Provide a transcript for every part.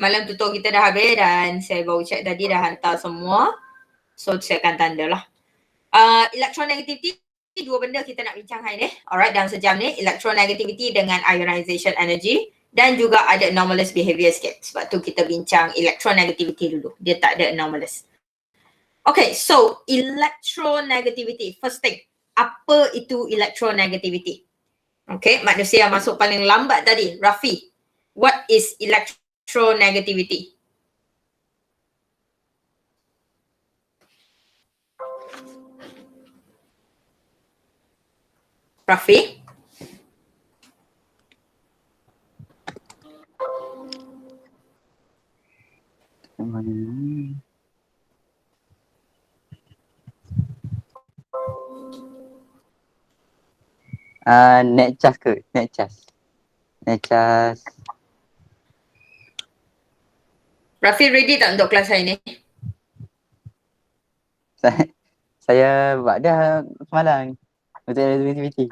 Malam tutor kita dah habis dan saya baru check tadi dah hantar semua. So saya akan tanda lah. Electronegativity, dua benda kita nak bincang hari ni. Alright, dalam sejam ni, electronegativity dengan ionization energy dan juga ada anomalous behavior sikit. Sebab tu kita bincang electronegativity dulu. Dia tak ada anomalous. Okay, so electronegativity. First thing, apa itu electronegativity? Okay, manusia yang masuk paling lambat tadi, Rafi. What is electronegativity? Rafi? Net charge ke? Net charge. Rafi ready tak untuk kelas hari ni? Saya buat dah semalam untuk relativity.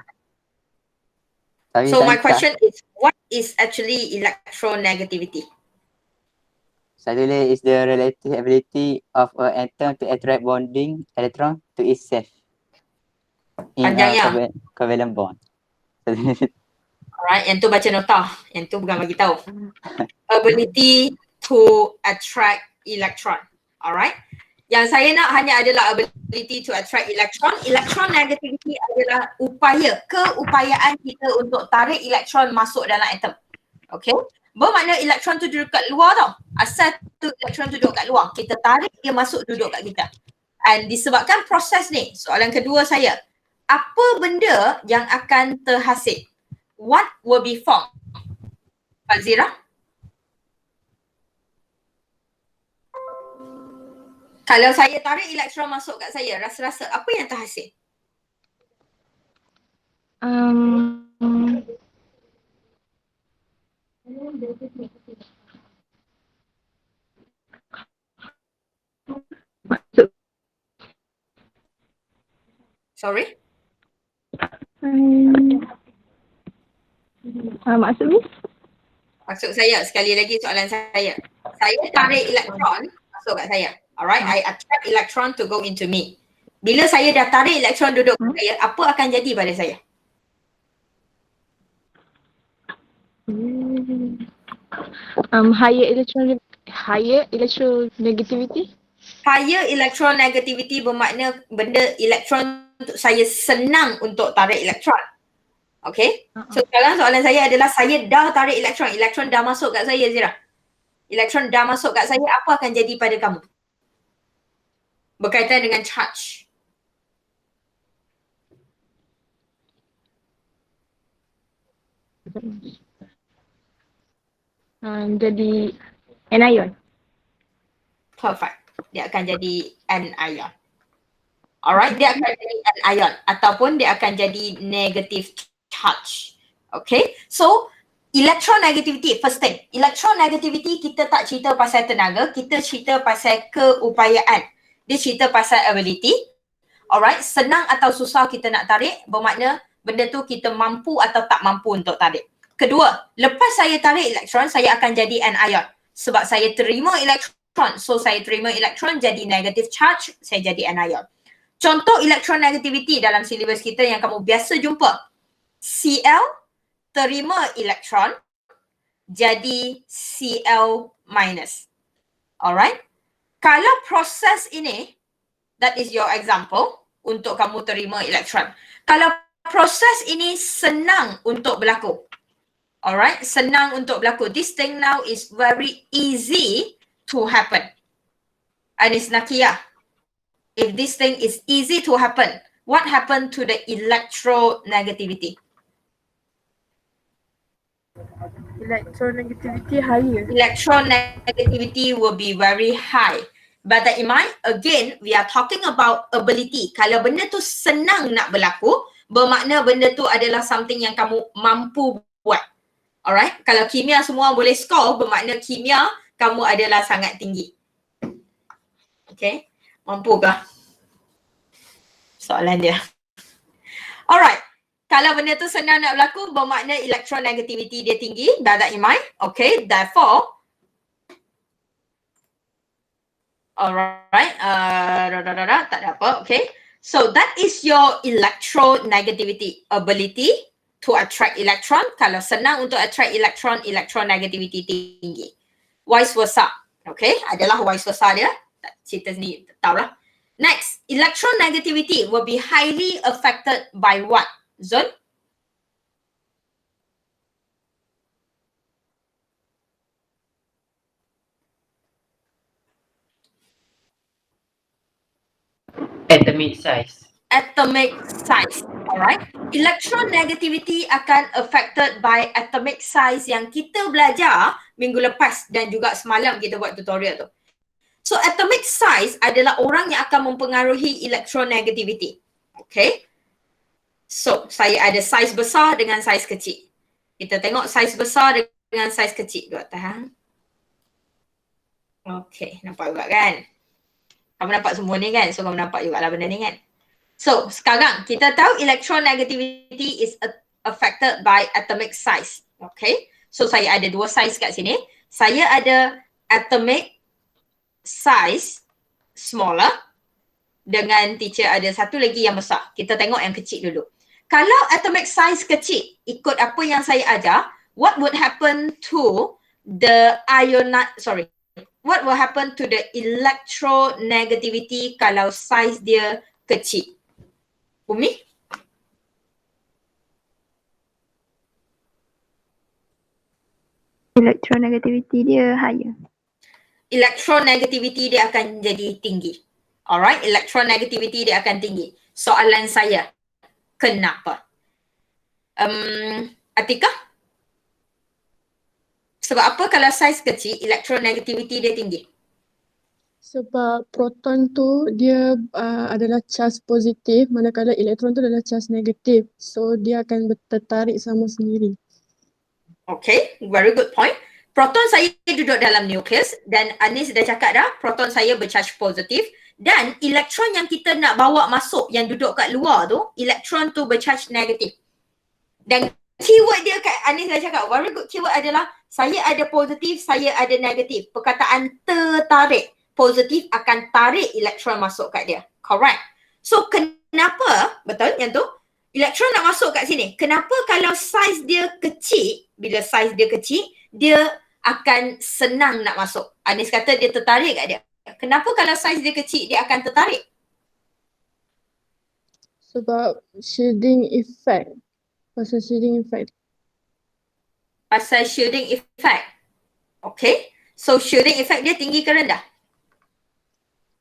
So my question is, what is actually electronegativity? Saya tulis is the relative ability of an atom to attract bonding electron to itself in a covalent bond. Alright, yang tu baca nota. Yang tu bukan bagi tahu. Ability to attract electron. Alright. Yang saya nak hanya adalah ability to attract electron. Electronegativity adalah keupayaan kita untuk tarik elektron masuk dalam atom. Okay. Bermakna elektron tu duduk kat luar tau. Asal tu elektron tu duduk kat luar, kita tarik dia masuk duduk kat kita. And disebabkan proses ni, soalan kedua saya, apa benda yang akan terhasil? What will be formed? Pak Zira? Kalau saya tarik elektron masuk kat saya, rasa-rasa apa yang terhasil? Sorry? Maksud saya, sekali lagi soalan saya. Saya tarik elektron masuk kat saya. Alright, I attract electron to go into me. Bila saya dah tarik elektron duduk kat saya, apa akan jadi pada saya? Higher electronegativity. Higher electronegativity bermakna benda elektron untuk saya senang untuk tarik elektron. Okay? So sekarang soalan saya adalah saya dah tarik elektron. Elektron dah masuk kat saya, Zira. Elektron dah masuk kat saya, apa akan jadi pada kamu? Berkaitan dengan charge. Jadi anion. Perfect. Dia akan jadi anion. Alright, dia akan jadi anion ataupun dia akan jadi negative charge. Okay, so electronegativity, first thing. Electronegativity kita tak cerita pasal tenaga, kita cerita pasal keupayaan. Dia cerita pasal ability. Alright, senang atau susah kita nak tarik, bermakna benda tu kita mampu atau tak mampu untuk tarik. Kedua, lepas saya tarik elektron, saya akan jadi anion. Sebab saya terima elektron, so saya terima elektron jadi negative charge, saya jadi anion. Contoh electronegativity dalam silibus kita yang kamu biasa jumpa. Cl terima elektron jadi Cl minus. Alright? Kalau proses ini, that is your example untuk kamu terima elektron. Kalau proses ini senang untuk berlaku. Alright? Senang untuk berlaku. This thing now is very easy to happen. Anis Nakia, if this thing is easy to happen, what happened to the electronegativity? Electronegativity higher. Electronegativity will be very high. But that in mind, again, we are talking about ability. Kalau benda tu senang nak berlaku, bermakna benda tu adalah something yang kamu mampu buat. Alright? Kalau kimia semua boleh score, bermakna kimia kamu adalah sangat tinggi. Okay? Mampukah? Soalan dia. Alright. Kalau benda tu senang nak berlaku, bermakna electronegativity dia tinggi. Dah tak in mind? Okay. Therefore, Alright, tak ada apa, okay. So that is your electronegativity, ability to attract electron. Kalau senang untuk attract electron, electronegativity tinggi. Vice versa, okay, adalah vice versa dia. Cerita sendiri, tahulah. Next, electronegativity will be highly affected by what? Zul? Atomic size. Atomic size, alright. Electronegativity akan affected by atomic size yang kita belajar minggu lepas dan juga semalam kita buat tutorial tu. So atomic size adalah orang yang akan mempengaruhi electronegativity. Okay. So saya ada saiz besar dengan saiz kecil. Kita tengok saiz besar dengan saiz kecil. Dua tahan. Okay, nampak juga kan? Kamu nampak semua ni kan? So kamu nampak juga lah benda ni kan? So sekarang kita tahu electronegativity is affected by atomic size. Okay. So saya ada dua saiz kat sini. Saya ada atomic size smaller dengan teacher ada satu lagi yang besar. Kita tengok yang kecil dulu. Kalau atomic size kecil ikut apa yang saya ajar, what would happen to the what will happen to the electronegativity kalau size dia kecil? Umi? Electronegativity dia higher. Electronegativity dia akan jadi tinggi. Alright, electronegativity dia akan tinggi. Soalan saya, kenapa? Atika? Sebab apa kalau saiz kecil, electronegativity dia tinggi? Sebab proton tu dia adalah charge positif, manakala elektron tu adalah charge negatif. So dia akan tertarik sama sendiri. Okay, very good point. Proton saya duduk dalam nukleus dan Anis dah cakap dah, proton saya bercharge positif dan elektron yang kita nak bawa masuk yang duduk kat luar tu, elektron tu bercharge negatif. Dan keyword dia kat Anis dah cakap, very good keyword adalah saya ada positif, saya ada negatif. Perkataan tertarik. Positif akan tarik elektron masuk kat dia. Correct. So kenapa, betul yang tu, elektron nak masuk kat sini. Kenapa kalau saiz dia kecil, bila saiz dia kecil, dia akan senang nak masuk. Anis kata dia tertarik kat dia. Kenapa kalau saiz dia kecil, dia akan tertarik? Sebab shielding effect. Pasal shielding effect. Pasal shielding effect. Okay. So shielding effect dia tinggi ke rendah?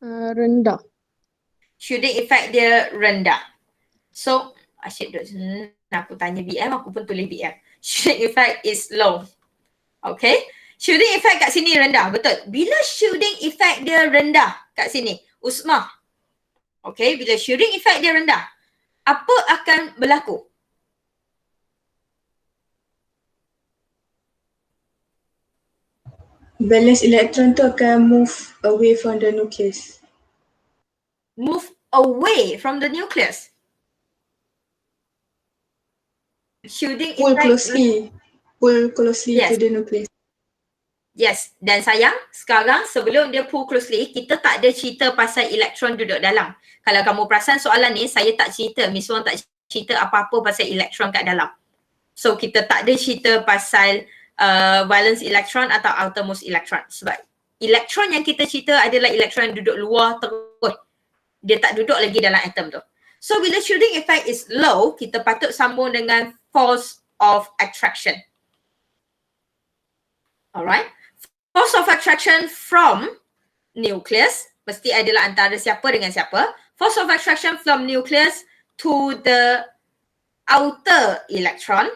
Rendah. Shielding effect dia rendah. So, asyik aku tanya BM, aku pun tulis BM. Shielding effect is low. Okay. Shielding effect kat sini rendah, betul. Bila shielding effect dia rendah kat sini, Usmah. Okay, bila shielding effect dia rendah, apa akan berlaku? Balance electron tu akan move away from the nucleus. Move away from the nucleus. Shielding Pull effect closely Yes. to the nucleus. Yes, dan sayang sekarang sebelum dia pull closely, kita tak ada cerita pasal elektron duduk dalam. Kalau kamu perasan soalan ni, saya tak cerita, Miss Wong tak cerita apa-apa pasal elektron kat dalam. So kita tak ada cerita pasal valence electron atau outermost electron. Sebab elektron yang kita cerita adalah elektron yang duduk luar terus. Dia tak duduk lagi dalam atom tu. So bila shielding effect is low, kita patut sambung dengan force of attraction. Alright. Force of attraction from nucleus mesti adalah antara siapa dengan siapa. Force of attraction from nucleus to the outer electron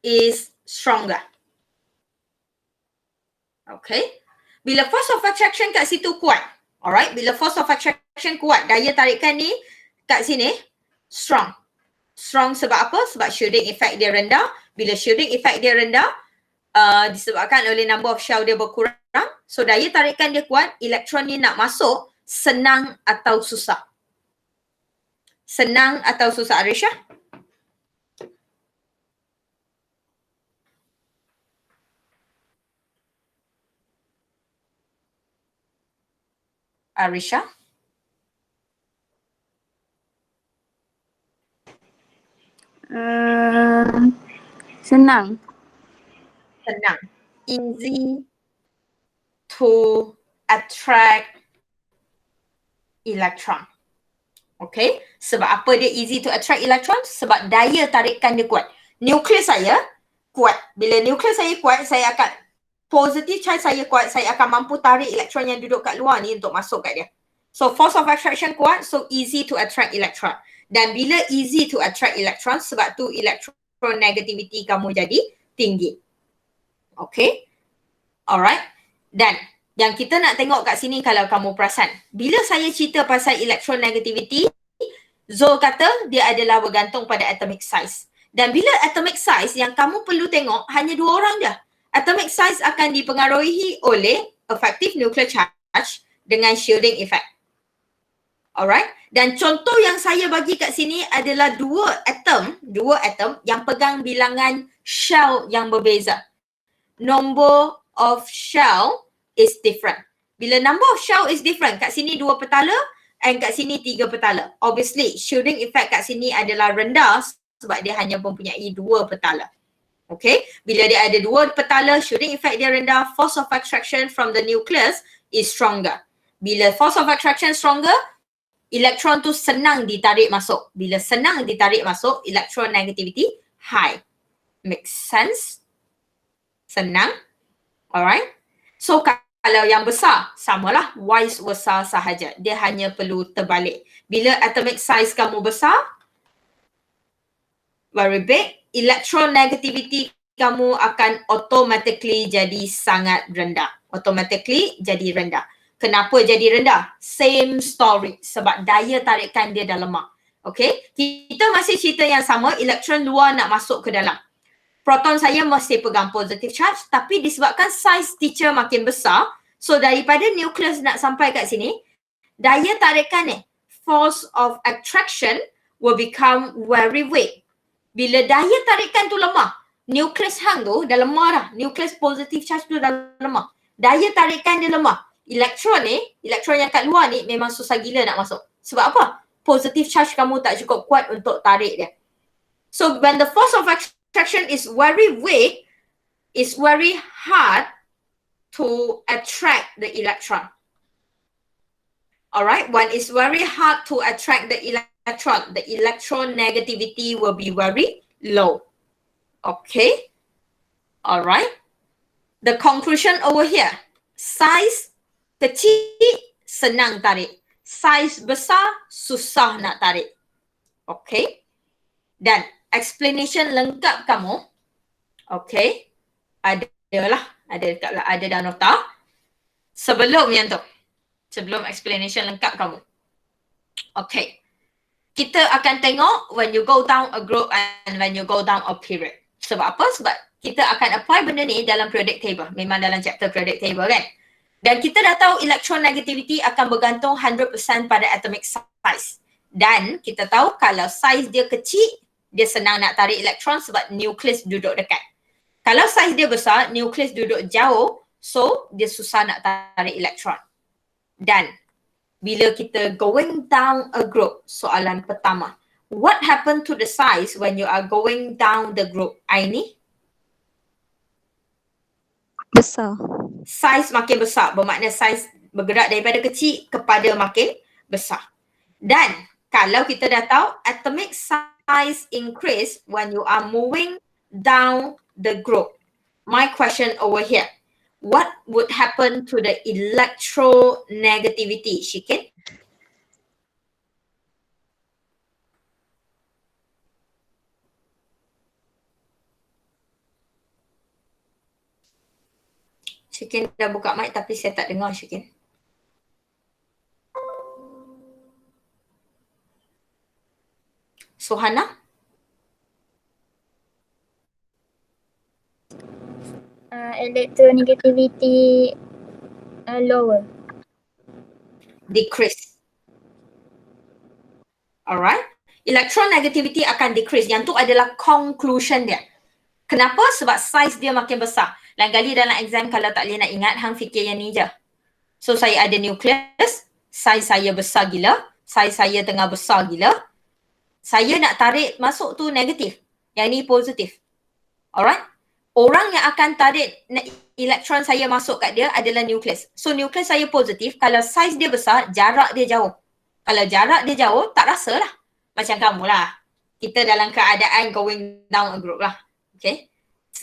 is stronger. Okay. Bila force of attraction kat situ kuat, alright, bila force of attraction kuat, daya tarikan ni kat sini strong. Strong sebab apa? Sebab shielding effect dia rendah. Bila shielding effect dia rendah, disebabkan oleh number of shell dia berkurang, so daya tarikan dia kuat, elektron ni nak masuk senang atau susah? Senang atau susah, Arisha? Arisha? Senang. Senang. Easy to attract electron. Okay, sebab apa dia easy to attract electron? Sebab daya tarikan dia kuat. Nukleus saya kuat. Bila nukleus saya kuat, saya akan positive charge saya kuat, saya akan mampu tarik elektron yang duduk kat luar ni untuk masuk kat dia. So force of attraction kuat, so easy to attract electron. Dan bila easy to attract electron, sebab tu electronegativity kamu jadi tinggi. Okay, alright. Dan yang kita nak tengok kat sini kalau kamu perasan, bila saya cerita pasal electronegativity, Zul kata dia adalah bergantung pada atomic size. Dan bila atomic size yang kamu perlu tengok hanya 2 orang je. Atomic size akan dipengaruhi oleh effective nuclear charge dengan shielding effect. Alright. Dan contoh yang saya bagi kat sini adalah 2 atom yang pegang bilangan shell yang berbeza. Number of shell is different. Bila number of shell is different, kat sini 2 petala and kat sini 3 petala. Obviously, shielding effect kat sini adalah rendah sebab dia hanya mempunyai 2 petala. Okay, bila dia ada 2 petala, shielding effect dia rendah, force of attraction from the nucleus is stronger. Bila force of attraction stronger, elektron tu senang ditarik masuk. Bila senang ditarik masuk, electronegativity high. Make sense? Senang? Alright. So kalau yang besar, samalah vice versa sahaja. Dia hanya perlu terbalik. Bila atomic size kamu besar, very big, electronegativity kamu akan automatically jadi sangat rendah. Automatically jadi rendah. Kenapa jadi rendah? Same story. Sebab daya tarikan dia dah lemah. Okay? Kita masih cerita yang sama, elektron luar nak masuk ke dalam. Proton saya masih pegang positive charge, tapi disebabkan size teacher makin besar, so daripada nukleus nak sampai kat sini, daya tarikan ni, force of attraction will become very weak. Bila daya tarikan tu lemah, nukleus hang tu dah lemah dah. Nukleus positive charge tu dah lemah. Daya tarikan dia lemah. Elektron ni, elektron yang kat luar ni memang susah gila nak masuk. Sebab apa? Positive charge kamu tak cukup kuat untuk tarik dia. So when the force of attraction is very weak, it's very hard to attract the electron. Alright, when it's very hard to attract the electron, the electronegativity will be very low. Okay, alright. The conclusion over here, size kecil senang tarik, size besar susah nak tarik. Okay, dan explanation lengkap kamu, okay, ada dalam nota. Sebelum yang tu, sebelum explanation lengkap kamu. Okay. Kita akan tengok when you go down a group and when you go down a period. Sebab apa? Sebab kita akan apply benda ni dalam periodic table. Memang dalam chapter periodic table kan. Dan kita dah tahu electronegativity akan bergantung 100% pada atomic size. Dan kita tahu kalau size dia kecil, dia senang nak tarik elektron sebab nukleus duduk dekat. Kalau size dia besar, nukleus duduk jauh, so dia susah nak tarik elektron. Dan bila kita going down a group, soalan pertama, what happened to the size when you are going down the group? Aini? Besar. Size makin besar, bermakna size bergerak daripada kecil kepada makin besar. Dan kalau kita dah tahu atomic size increase when you are moving down the group. My question over here, what would happen to the electronegativity, Shikin? Shikin dah buka mic tapi saya tak dengar Shikin. Suhana? Electronegativity lower. Decrease. Alright. Electronegativity akan decrease. Yang tu adalah conclusion dia. Kenapa? Sebab size dia makin besar. Lain kali dalam exam kalau tak boleh nak ingat, hang fikir yang ni je. So saya ada nucleus, Saiz saya besar gila, saiz saya tengah besar gila. Saya nak tarik masuk tu negatif. Yang ni positif. Alright? Orang yang akan tarik elektron saya masuk kat dia adalah nukleus. So nukleus saya positif, kalau saiz dia besar, jarak dia jauh. Kalau jarak dia jauh, tak rasa lah. Macam kamu lah. Kita dalam keadaan going down a group lah. Okay?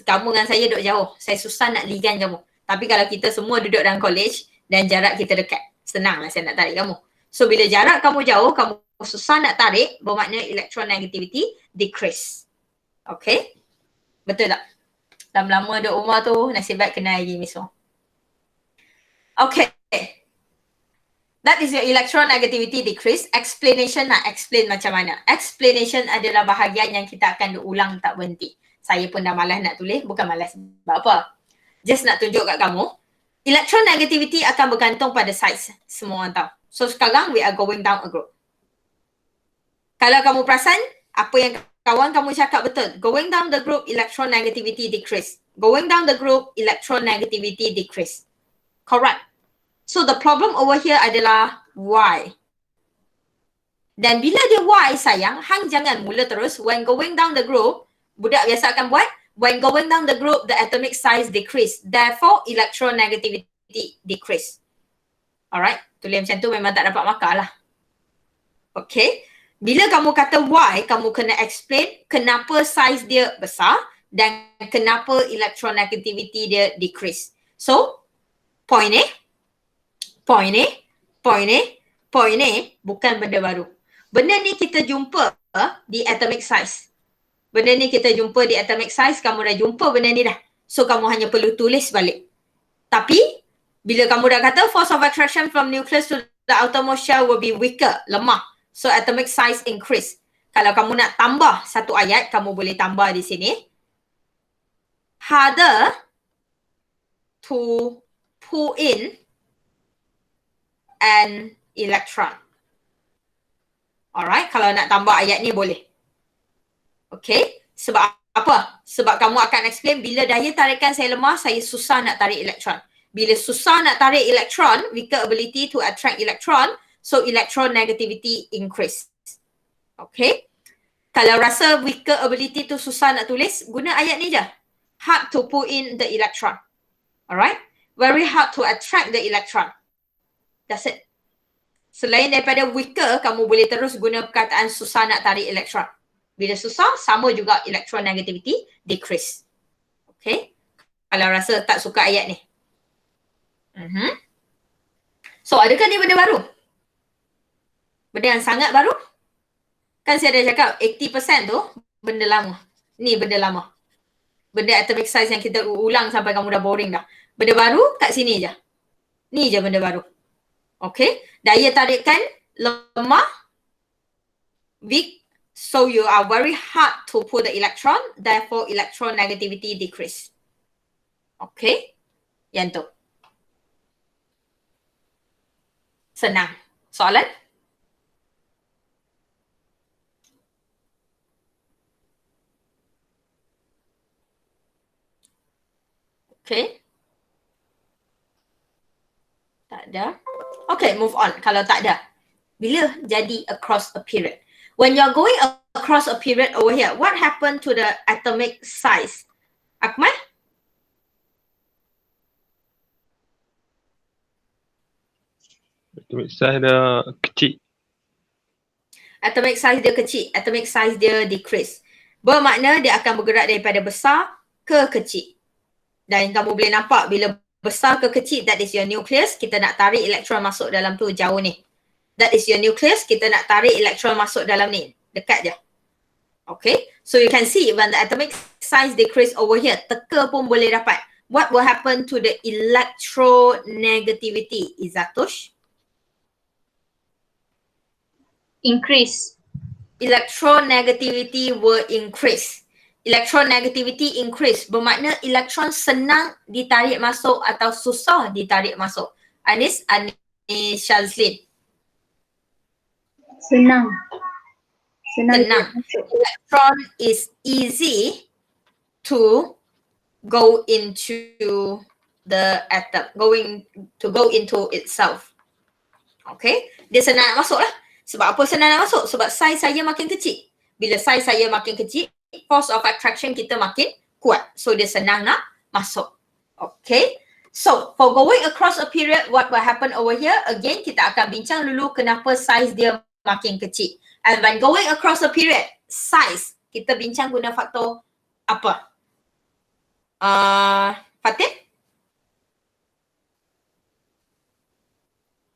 Kamu dengan saya duduk jauh. Saya susah nak ligan kamu. Tapi kalau kita semua duduk dalam college dan jarak kita dekat, senanglah saya nak tarik kamu. So bila jarak kamu jauh, kamu susah nak tarik, bermakna electronegativity decrease. Okay? Betul tak? Lama-lama duduk rumah tu, nasib baik kenal lagi Miss Wong. Okay. That is your electronegativity decrease. Explanation nak explain macam mana. Explanation adalah bahagian yang kita akan ulang tak berhenti. Saya pun dah malas nak tulis, bukan malas sebab apa. Just nak tunjuk kat kamu, electronegativity akan bergantung pada size. Semua orang tahu. So sekarang we are going down a group. Kalau kamu perasan, apa yang kawan kamu cakap betul. Going down the group, electronegativity decrease. Going down the group, electronegativity decrease. Correct. So the problem over here adalah Y. Dan bila dia Y sayang, hang jangan mula terus. When going down the group, budak biasa akan buat. When going down the group, the atomic size decrease. Therefore, electronegativity decrease. Alright. Tulis macam tu memang tak dapat markah lah. Okay. Bila kamu kata Y, kamu kena explain kenapa size dia besar dan kenapa electronegativity dia decrease. So, point A, point A, point A, point A bukan benda baru. Benda ni kita jumpa di atomic size. Benda ni kita jumpa di atomic size, kamu dah jumpa benda ni dah. So, kamu hanya perlu tulis balik. Tapi, bila kamu dah kata force of attraction from nucleus to the outermost shell will be weaker, lemah. So, atomic size increase. Kalau kamu nak tambah satu ayat, kamu boleh tambah di sini. Harder to pull in an electron. Alright, kalau nak tambah ayat ni boleh. Okay, sebab apa? Sebab kamu akan explain bila daya tarikan saya lemah, saya susah nak tarik elektron. Bila susah nak tarik elektron, weaker ability to attract electron, so electronegativity increase. Okay. Kalau rasa weaker ability tu susah nak tulis, guna ayat ni je. Hard to pull in the electron. Alright. Very hard to attract the electron. That's it. Selain daripada weaker, kamu boleh terus guna perkataan susah nak tarik elektron. Bila susah, sama juga electronegativity decrease. Okay. Kalau rasa tak suka ayat ni. So, adakah ni benda baru? Benda yang sangat baru? Kan saya dah cakap 80% tu benda lama. Ni benda lama. Benda atomic size yang kita ulang sampai kamu dah boring dah. Benda baru kat sini je. Ni je benda baru. Okay. Daya tarikan lemah. Weak. So you are very hard to pull the electron. Therefore electronegativity decrease. Okay. Yang tu. Senang. Soalan? Okay. Tak ada. Okay, move on. Kalau tak ada. Bila jadi across a period? When you're going across a period over here, what happened to the atomic size? Akmal? Atomic size dah kecil. Atomic size dia kecil. Atomic size dia decrease. Bermakna dia akan bergerak daripada besar ke kecil. Dan kamu boleh nampak bila besar ke kecil, that is your nucleus. Kita nak tarik elektron masuk dalam tu jauh ni. That is your nucleus. Kita nak tarik elektron masuk dalam ni. Dekat je. Okay. So you can see when the atomic size decrease over here, teka pun boleh dapat. What will happen to the electronegativity, Izatush? Increase. Electronegativity will increase. Electronegativity increase bermakna elektron senang ditarik masuk atau susah ditarik masuk. Anis Shazlin. Senang. Senang. Electron is easy to go into the atom, go into itself. Okay, dia senang nak masuk lah. Sebab apa senang nak masuk? Sebab saiz saya makin kecil. Bila saiz saya makin kecil, force of attraction kita makin kuat. So dia senang nak masuk. Okay, so for going across a period, what will happen over here? Again, kita akan bincang dulu kenapa saiz dia makin kecil. And when going across a period, size, kita bincang guna faktor apa? Fatin?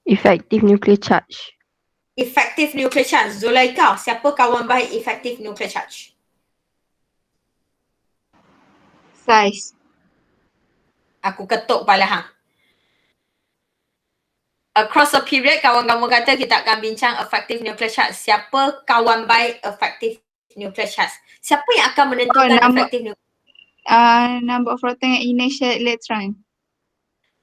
Effective nuclear charge. Effective nuclear charge. Zulaika, siapa kawan baik effective nuclear charge? Size. Aku ketuk kepala hang. Across a period, kawan-kawan kata kita akan bincang effective nuclear charge. Siapa kawan baik effective nuclear charge? Siapa yang akan menentukan effective nuclear charge? Number of proton and inertial electron.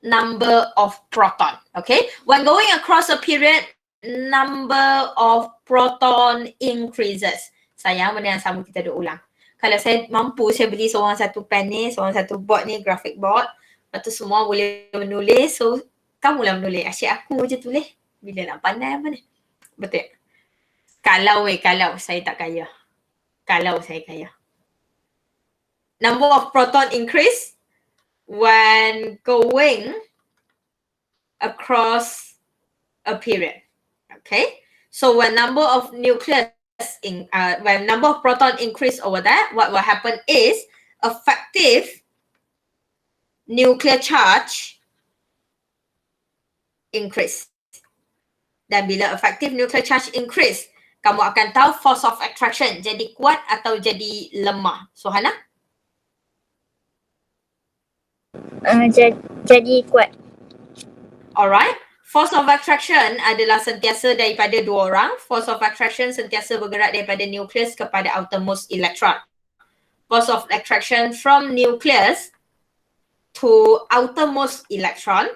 Number of proton. Okay. When going across a period, number of proton increases. Sayang, benda yang sama kita duk ulang. Kalau saya mampu, saya beli seorang satu pen ni, seorang satu board ni, graphic board. Lepas tu semua boleh menulis. So, kamulah menulis. Asyik aku je tulis. Bila nak pandai apa ni? Betul. Kalau saya tak kaya. Kalau saya kaya. Number of proton increase when going across a period. Okay, so when number of nucleus when number of proton increase over that, what will happen is effective nuclear charge increase. Dan bila effective nuclear charge increase, kamu akan tahu force of attraction jadi kuat atau jadi lemah. So Hana? Jadi kuat. Alright. Force of attraction adalah sentiasa daripada dua orang. Force of attraction sentiasa bergerak daripada nucleus kepada outermost electron. Force of attraction from nucleus to outermost electron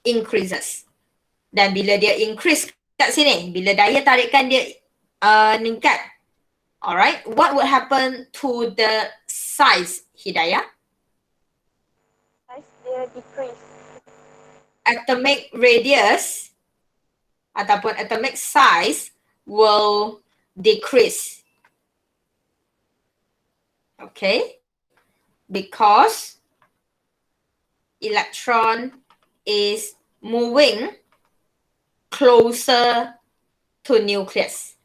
increases. Dan bila dia increase kat sini, bila daya tarikan dia meningkat, alright, what would happen to the size, Hidayah? Size dia decrease. Atomic radius ataupun atomic size will decrease. Okay, because electron is moving closer to nucleus.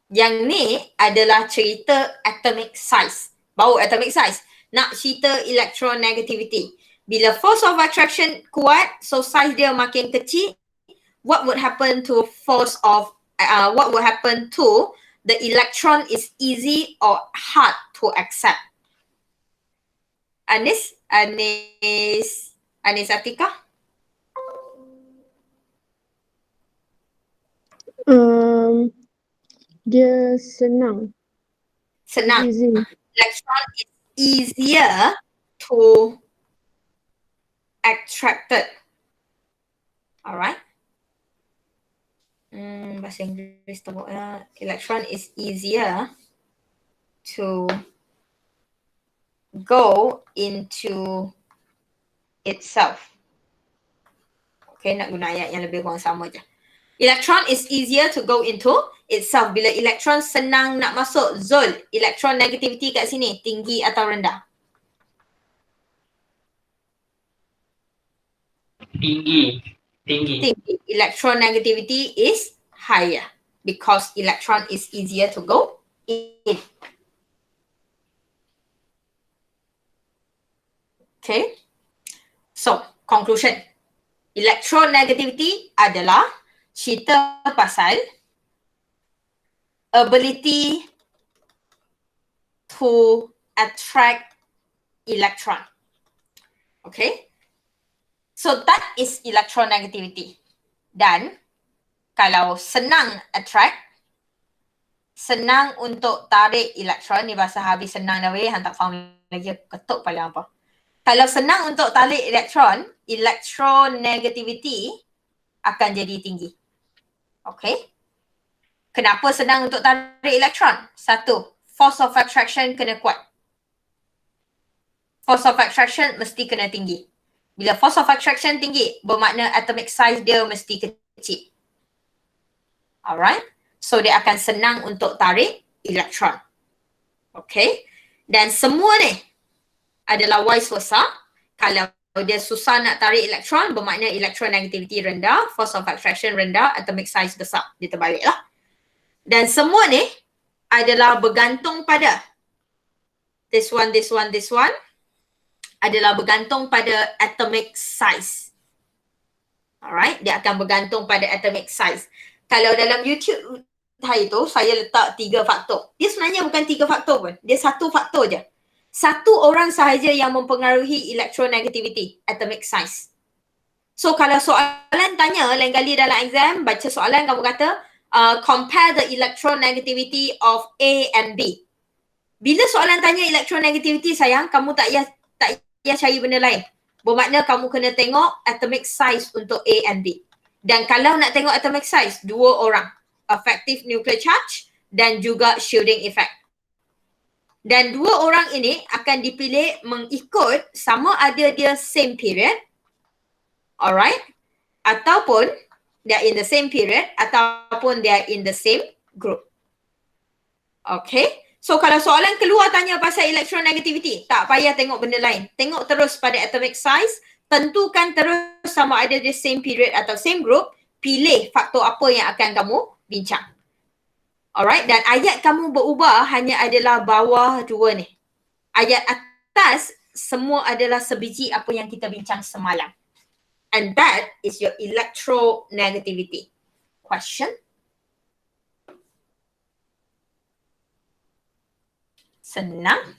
Yang ni adalah cerita atomic size. Baru atomic size. Nak cerita electronegativity. Bila force of attraction kuat, so size dia makin kecil, what would happen to what would happen to the electron is easy or hard to accept? Anis Atika? Dia senang. Senang. Easy. Electron is easier to attracted. Alright. Bahasa Inggeris tu electron is easier to go into itself. Okay, nak guna ayat yang lebih kurang sama je. Electron is easier to go into itself. Bila electron senang nak masuk, Zul, electron negativity kat sini tinggi atau rendah? Tinggi. Electronegativity is higher because electron is easier to go in. Okay. So, conclusion. Electronegativity adalah cerita pasal ability to attract electron. Okay. So that is electronegativity. Dan kalau senang attract, senang untuk tarik elektron, ni bahasa habis senang dah weh, hang tak faham lagi, ketuk kepala apa. Kalau senang untuk tarik elektron, electronegativity akan jadi tinggi. Okay. Kenapa senang untuk tarik elektron? Satu, force of attraction kena kuat. Force of attraction mesti kena tinggi. Bila force of attraction tinggi, bermakna atomic size dia mesti kecil. Alright? So dia akan senang untuk tarik elektron. Okay? Dan semua ni adalah vice versa. Kalau dia susah nak tarik elektron, bermakna electronegativity rendah, force of attraction rendah, atomic size besar. Dia terbalik lah. Dan semua ni adalah bergantung pada this one adalah bergantung pada atomic size. Alright, dia akan bergantung pada atomic size. Kalau dalam YouTube hari tu saya letak 3 faktor. Dia sebenarnya bukan 3 faktor pun. Dia 1 faktor je. 1 orang sahaja yang mempengaruhi electronegativity, atomic size. So kalau soalan tanya lain kali dalam exam, baca soalan kamu kata compare the electronegativity of A and B. Bila soalan tanya electronegativity sayang, kamu tak payah cari benda lain. Bermakna kamu kena tengok atomic size untuk A and B. Dan kalau nak tengok atomic size, 2 orang. Effective nuclear charge dan juga shielding effect. Dan 2 orang ini akan dipilih mengikut sama ada dia same period, alright, ataupun they are in the same period, ataupun they are in the same group. Okay. So kalau soalan keluar tanya pasal electronegativity, tak payah tengok benda lain. Tengok terus pada atomic size, tentukan terus sama ada dia same period atau same group, pilih faktor apa yang akan kamu bincang. Alright, dan ayat kamu berubah hanya adalah bawah 2 ni. Ayat atas semua adalah sebiji apa yang kita bincang semalam. And that is your electronegativity. Question? Senang.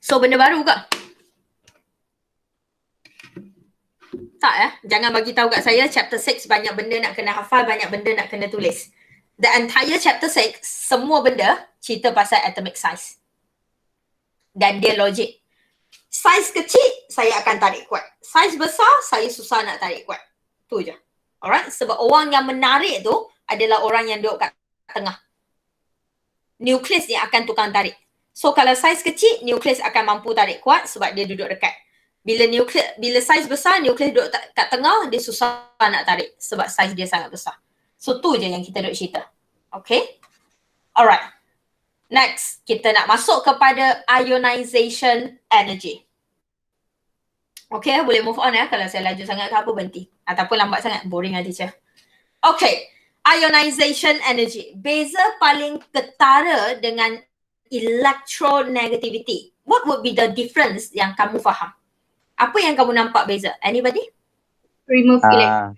So benda baru ke? Tak jangan bagi tahu kat saya chapter 6 banyak benda nak kena hafal, banyak benda nak kena tulis. The entire chapter 6 semua benda cerita pasal atomic size. Dan dia logik. Size kecil saya akan tarik kuat. Size besar saya susah nak tarik kuat. Tu je. Alright, sebab orang yang menarik tu adalah orang yang duduk kat tengah. Nukleus yang akan tukang tarik. So kalau size kecil, nukleus akan mampu tarik kuat sebab dia duduk dekat. Bila size besar, nukleus duduk kat tengah, dia susah nak tarik sebab size dia sangat besar. So tu je yang kita duduk cerita. Okay? Alright. Next, kita nak masuk kepada ionization energy. Okay, boleh move on kalau saya laju sangat ke apa berhenti. Ataupun lambat sangat, boring lah teacher. Okay. Ionization energy. Beza paling ketara dengan electronegativity. What would be the difference yang kamu faham? Apa yang kamu nampak beza? Anybody? Remove electron.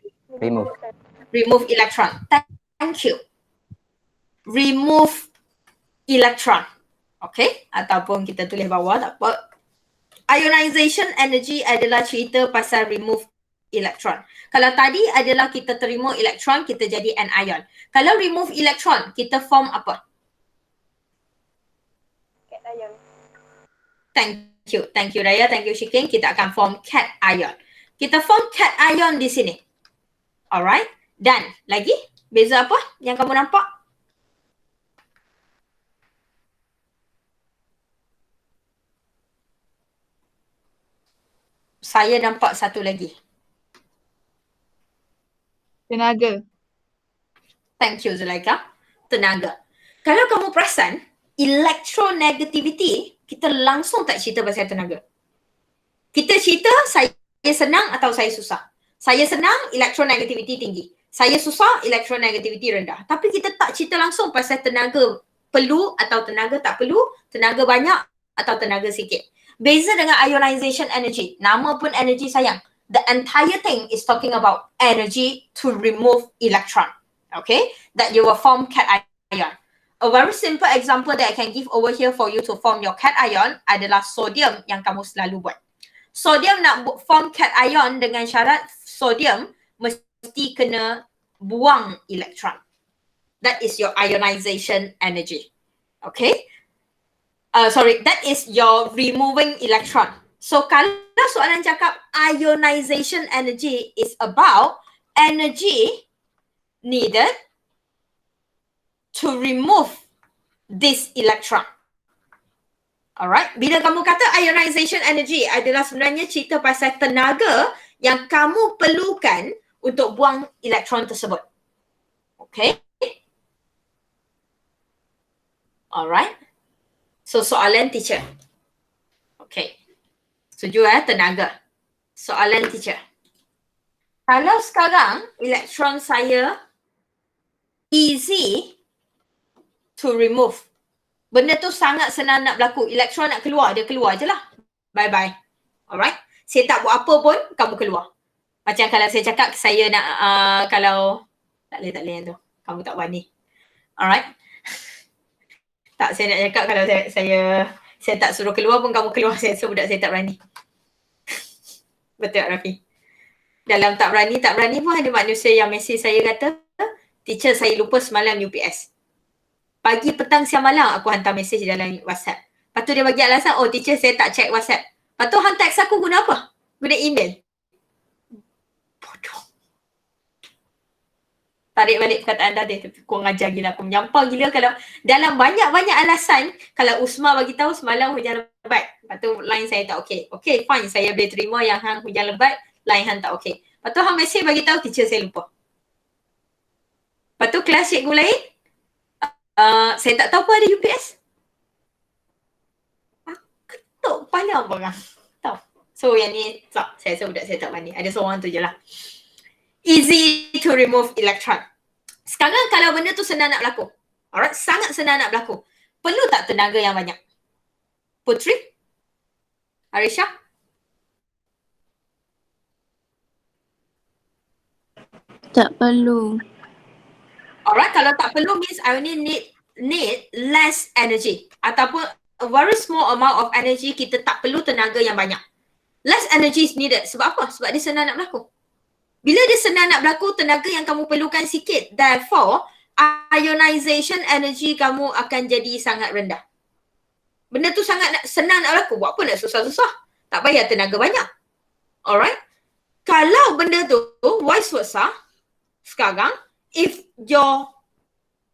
Remove electron. Thank you. Remove electron. Okay? Ataupun kita tulis bawah, tak apa. Ionization energy adalah cerita pasal remove elektron. Kalau tadi adalah kita terima elektron, kita jadi anion. Kalau remove elektron, kita form apa? Cation. Thank you Raya, thank you Shiking. Kita akan form cation. Kita form cation di sini. Alright. Dan lagi, beza apa yang kamu nampak? Saya nampak satu lagi. Tenaga. Thank you Zulaika. Tenaga. Kalau kamu perasan, electronegativity, kita langsung tak cerita pasal tenaga. Kita cerita saya senang atau saya susah. Saya senang, electronegativity tinggi. Saya susah, electronegativity rendah. Tapi kita tak cerita langsung pasal tenaga perlu atau tenaga tak perlu, tenaga banyak atau tenaga sikit. Beza dengan ionization energy. Nama pun energy sayang. The entire thing is talking about energy to remove electron. Okay? That you will form cation. A very simple example that I can give over here for you to form your cation adalah sodium yang kamu selalu buat. Sodium nak form cation dengan syarat sodium mesti kena buang elektron. That is your ionization energy. Okay? That is your removing electron. So kalau soalan cakap ionization energy is about energy needed to remove this electron. Alright, bila kamu kata ionization energy adalah sebenarnya cerita pasal tenaga yang kamu perlukan untuk buang elektron tersebut. Okay. Alright. So soalan teacher. Okay. Setuju tenaga. Soalan teacher. Kalau sekarang elektron saya easy to remove. Benda tu sangat senang nak berlaku. Elektron nak keluar, dia keluar je lah. Bye-bye. Alright. Saya tak buat apa pun, kamu keluar. Macam kalau saya cakap, saya nak, kalau, tak boleh yang tu. Kamu tak berani. Alright. Tak, saya nak cakap kalau saya tak suruh keluar pun kamu keluar. Saya rasa budak saya tak berani. Betul tak, Rafi? Dalam tak berani pun ada manusia yang mesej saya kata, teacher saya lupa semalam UPS. Pagi, petang, siang, malam aku hantar mesej dalam WhatsApp. Lepas tu dia bagi alasan, oh teacher saya tak check WhatsApp. Lepas tu hang teks aku guna apa? Guna email. Bodoh. Tarik balik perkataan tadi, kau ngajar gila, aku menyampah gila kalau dalam banyak-banyak alasan, kalau Usma bagi tahu semalam hujan lebat. Lepas tu line saya tak okey. Okey, fine, saya boleh terima yang hang hujan lebat, line hang tak okey. Lepas tu hang mesej bagi tahu teacher saya lupa. Lepas tu kelas cikgu lain, saya tak tahu pun ada UPS. Ketuk kepala orang. Tahu. So yang ni, tak, saya rasa budak saya tak berani. Ada seorang tu je lah. Easy to remove electron. Sekarang kalau benda tu senang nak berlaku. Alright, sangat senang nak berlaku. Perlu tak tenaga yang banyak? Putri? Arisha? Tak perlu. Alright, kalau tak perlu means I only need less energy. Ataupun a very small amount of energy, kita tak perlu tenaga yang banyak. Less energy is needed. Sebab apa? Sebab dia senang nak berlaku. Bila dia senang nak berlaku, tenaga yang kamu perlukan sikit. Therefore, ionization energy kamu akan jadi sangat rendah. Benda tu sangat senang nak berlaku. Buat apa nak susah-susah? Tak payah tenaga banyak. Alright? Kalau benda tu vice versa, sekarang, if your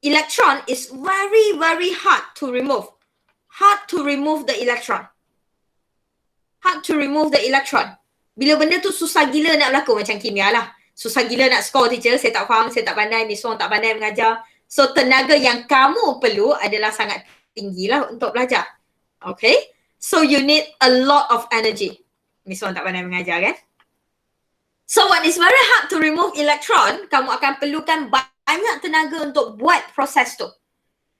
electron is very, very hard to remove the electron. Hard to remove the electron. Bila benda tu susah gila nak berlaku, macam kimia lah. Susah gila nak score teacher, saya tak faham, saya tak pandai, Miss Wong tak pandai mengajar. So tenaga yang kamu perlu adalah sangat tinggi lah untuk belajar. Okay? So you need a lot of energy. Miss Wong tak pandai mengajar kan? So what is very hard to remove electron, kamu akan perlukan banyak tenaga untuk buat proses tu.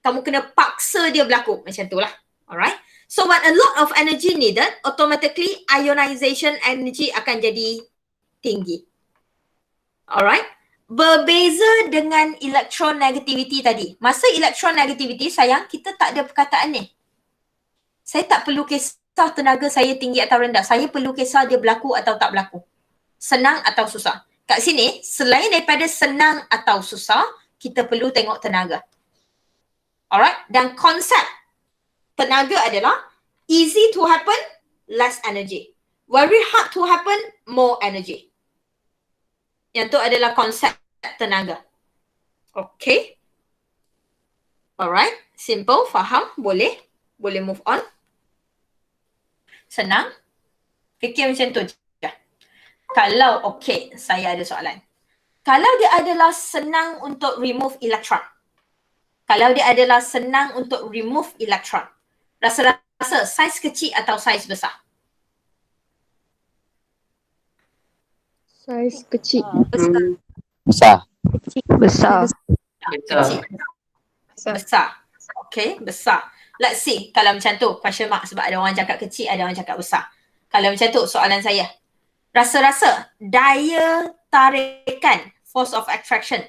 Kamu kena paksa dia berlaku. Macam tu lah. Alright? So when a lot of energy needed, automatically ionization energy akan jadi tinggi. Alright? Berbeza dengan electronegativity tadi. Masa electronegativity, sayang, kita tak ada perkataan ni. Saya tak perlu kisah tenaga saya tinggi atau rendah. Saya perlu kisah dia berlaku atau tak berlaku. Senang atau susah. Kat sini, selain daripada senang atau susah, kita perlu tengok tenaga. Alright? Dan konsep tenaga adalah easy to happen, less energy. Very hard to happen, more energy. Yang tu adalah konsep tenaga. Okay? Alright? Simple, faham? Boleh? Boleh move on? Senang? Fikir macam tu je. Kalau, okay, saya ada soalan. Kalau dia adalah senang untuk remove electron. Kalau dia adalah senang untuk remove electron. Rasa-rasa saiz kecil atau saiz besar? Saiz kecil. Besar. Besar. Kecil. Besar. Okay, besar. Let's see. Kalau macam tu, question mark. Sebab ada orang cakap kecil, ada orang cakap besar. Kalau macam tu, soalan saya. Rasa-rasa daya tarikan, force of attraction,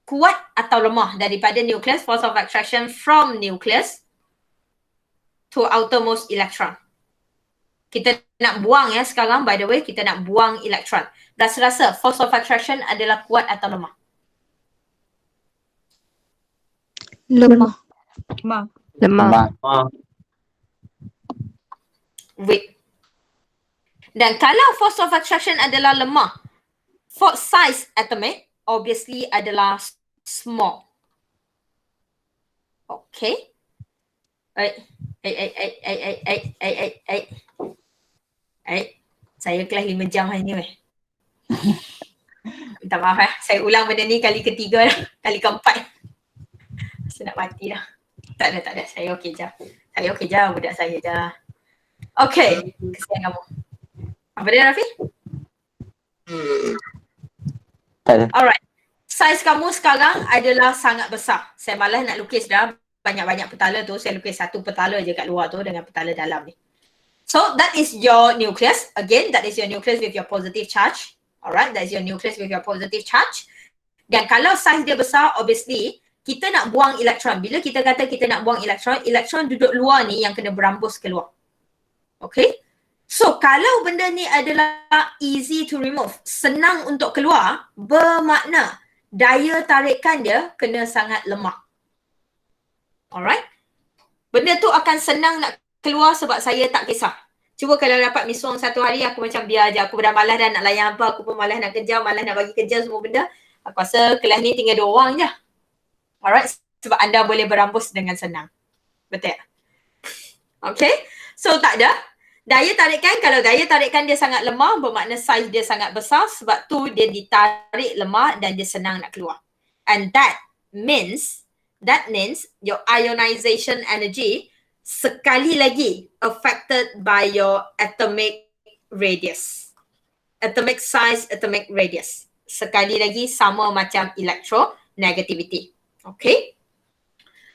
kuat atau lemah daripada nucleus, force of attraction from nucleus to outermost electron. Kita nak buang ya sekarang, by the way, kita nak buang elektron. Rasa-rasa force of attraction adalah kuat atau lemah? Lemah. Lemah. Weak. Dan kalau force of attraction adalah lemah, for size atomic obviously adalah small. Okay. Right. Saya kelas 5 jam hari ni weh. Minta maaf saya ulang benda ni kali ketiga dah, kali keempat. Saya nak mati dah. Tak ada. Saya okey je. Budak saya je. Okay, kesian kamu. Apa dia Rafi? Tak ada. Alright. Saiz kamu sekarang adalah sangat besar. Saya malas nak lukis dah banyak-banyak petala tu. Saya lukis satu petala je kat luar tu dengan petala dalam ni. So that is your nucleus. Again, that is your nucleus with your positive charge. Alright, that is your nucleus with your positive charge. Dan kalau saiz dia besar, obviously, kita nak buang elektron. Bila kita kata kita nak buang elektron, elektron duduk luar ni yang kena berambus keluar. Okay? So, kalau benda ni adalah easy to remove, senang untuk keluar, bermakna daya tarikan dia kena sangat lemah. Alright? Benda tu akan senang nak keluar sebab saya tak kisah. Cuba kalau dapat misuang satu hari, aku macam biar je. Aku dah malas dah nak layan apa, aku pun malas nak kerja, malas nak bagi kerja semua benda. Aku rasa kelas ni tinggal 2 orang je. Alright? Sebab anda boleh berambus dengan senang. Betul? Okay? So, tak ada. Daya tarikan, kalau daya tarikan dia sangat lemah, bermakna saiz dia sangat besar, sebab tu dia ditarik lemah dan dia senang nak keluar. And that means your ionization energy sekali lagi affected by your atomic radius. Atomic size, atomic radius. Sekali lagi sama macam electronegativity. Okay?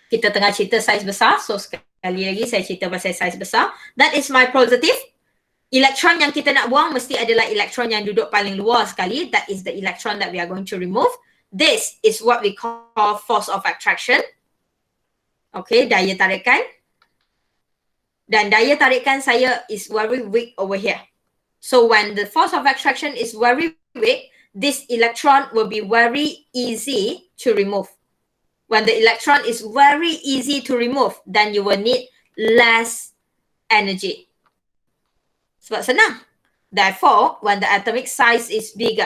Kita tengah cerita saiz besar, so sekali lagi saya cerita pasal saiz besar. That is my positive. Elektron yang kita nak buang mesti adalah elektron yang duduk paling luar sekali. That is the electron that we are going to remove. This is what we call force of attraction. Okay, daya tarikan. Dan daya tarikan saya is very weak over here. So when the force of attraction is very weak, this electron will be very easy to remove. When the electron is very easy to remove, then you will need less energy. Sebab senang. Therefore, when the atomic size is bigger,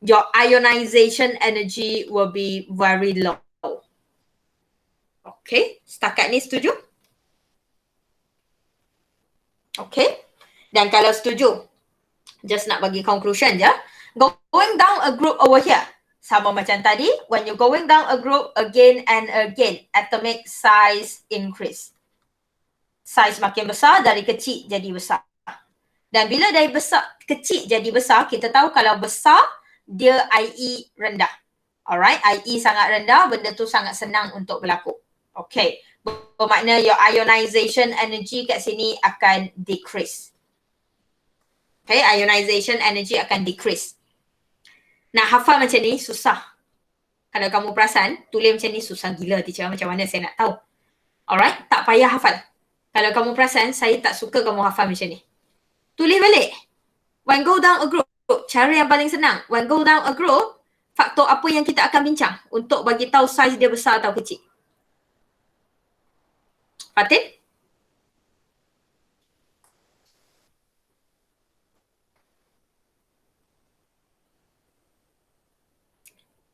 your ionization energy will be very low. Okay, setakat ni setuju? Okay, dan kalau setuju, just nak bagi conclusion je, going down a group over here, sama macam tadi, when you're going down a group again and again, atomic size increase. Size makin besar, dari kecil jadi besar. Dan bila dari besar, kecil jadi besar, kita tahu kalau besar, dia IE rendah. Alright, IE sangat rendah, benda tu sangat senang untuk berlaku. Okay, bermakna your ionization energy kat sini akan decrease. Okay, ionization energy akan decrease. Nak hafal macam ni susah. Kalau kamu perasan, tulis macam ni susah gila teacher. Macam mana saya nak tahu? Alright, tak payah hafal. Kalau kamu perasan, saya tak suka kamu hafal macam ni. Tulis balik. When go down a group, cara yang paling senang. When go down a group, faktor apa yang kita akan bincang untuk bagi tahu saiz dia besar atau kecil? Fatin?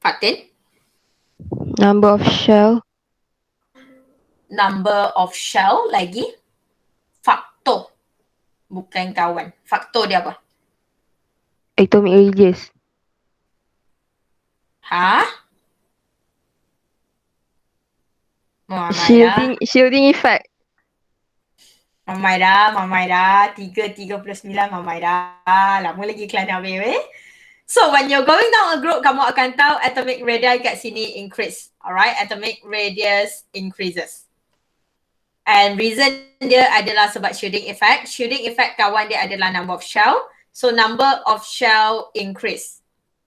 Fatin? Number of shell. Number of shell lagi. Faktor. Bukan kawan. Faktor dia apa? Atomic radius. Ha? Shielding effect. Mamai dah. 3.39 mamai dah. Lama lagi kelas nak habis. So when you're going down a group, kamu akan tahu atomic radius kat sini increase. Alright, atomic radius increases. And reason dia adalah sebab shielding effect. Shielding effect kawan dia adalah number of shell. So number of shell increase.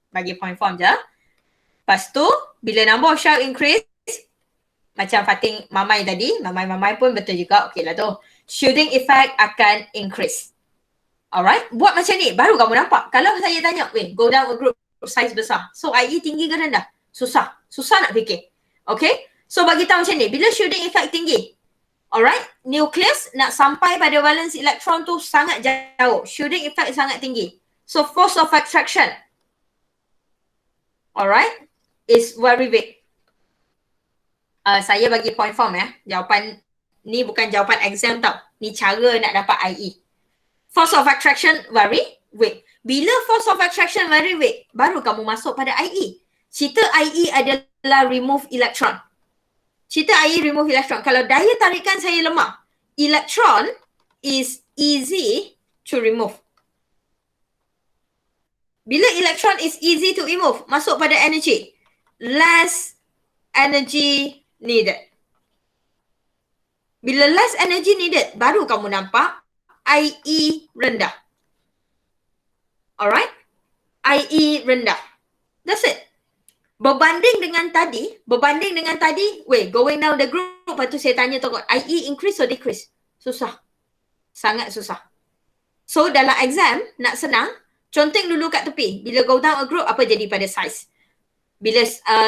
Bagi point form je. Lepas tu, bila number of shell increase, macam Fatin mamai tadi, mamai pun betul juga. Okey lah tu. Shielding effect akan increase. Alright, buat macam ni, baru kamu nampak. Kalau saya tanya, go down a group size besar. So, IE tinggi ke rendah? Susah nak fikir. Okay, so bagi tahu macam ni, bila shielding effect tinggi, alright, nucleus nak sampai pada valence elektron tu sangat jauh. Shielding effect sangat tinggi. So, force of attraction, alright, is very big. Saya bagi point form ya. Jawapan ni bukan jawapan exam tau. Ni cara nak dapat IE. Force of attraction very weak. Bila force of attraction very weak, baru kamu masuk pada IE. Cerita IE adalah remove electron. Cerita IE remove electron. Kalau daya tarikan saya lemah, electron is easy to remove. Bila electron is easy to remove, masuk pada energy. Less energy needed. Bila less energy needed, baru kamu nampak IE rendah. Alright? IE rendah. That's it. Berbanding dengan tadi, going down the group, lepas tu saya tanya toko, IE increase or decrease? Susah. Sangat susah. So dalam exam, nak senang, conteng dulu kat tepi. Bila go down a group, apa jadi pada size? Bila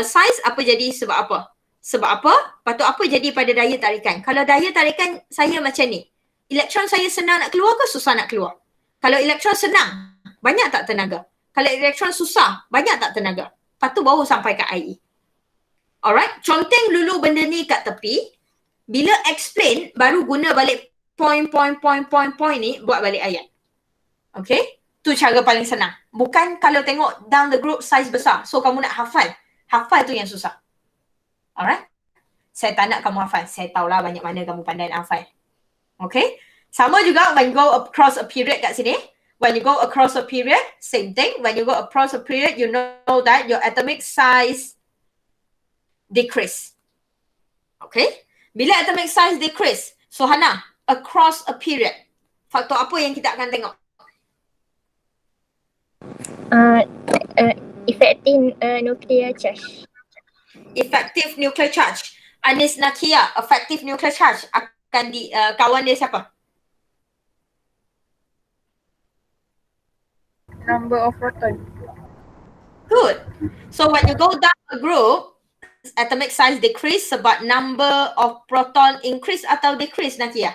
size, apa jadi sebab apa? Sebab apa? Lepas tu apa jadi pada daya tarikan? Kalau daya tarikan saya macam ni, elektron saya senang nak keluar ke susah nak keluar? Kalau elektron senang, banyak tak tenaga? Kalau elektron susah, banyak tak tenaga? Lepas tu baru sampai ke IE. Alright, conteng dulu benda ni kat tepi. Bila explain, baru guna balik point ni, buat balik ayat. Okay? Tu cara paling senang. Bukan kalau tengok down the group size besar. So kamu nak hafal. Hafal tu yang susah. Alright? Saya tak nak kamu hafal. Saya tahulah banyak mana kamu pandai nak hafal. Okay? Sama juga when you go across a period kat sini. When you go across a period, same thing. When you go across a period, you know that your atomic size decrease. Okay? Bila atomic size decrease, so Hana, across a period, faktor apa yang kita akan tengok? Effective nuclear charge. Effective nuclear charge. Anis Nakia, effective nuclear charge akan di kawan dia siapa? Number of proton. Good. So when you go down a group, atomic size decrease sebab number of proton increase atau decrease, Nakia?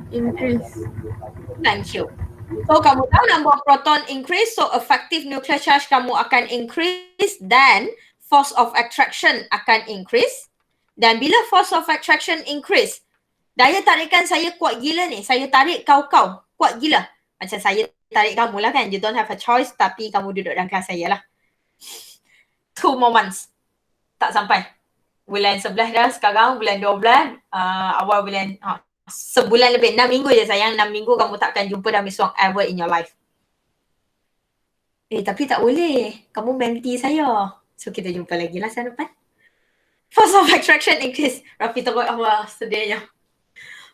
Increase. Thank you. So kamu tahu number of proton increase, so effective nuclear charge kamu akan increase dan force of attraction akan increase. Dan bila force of attraction increase, daya tarikan saya kuat gila ni. Saya tarik kau kuat gila. Macam saya tarik kamu lah kan. You don't have a choice tapi kamu duduk dalam kelas saya lah. 2 more months. Tak sampai. Bulan 11 dah sekarang, bulan 12, awal bulan, sebulan lebih, 6 minggu je sayang. 6 minggu kamu takkan jumpa dah Miss Wong ever in your life. Tapi tak boleh. Kamu mentee saya. So kita jumpa lagi lah tahun depan. Force of attraction increase. Rafi teruk Allah sedihnya.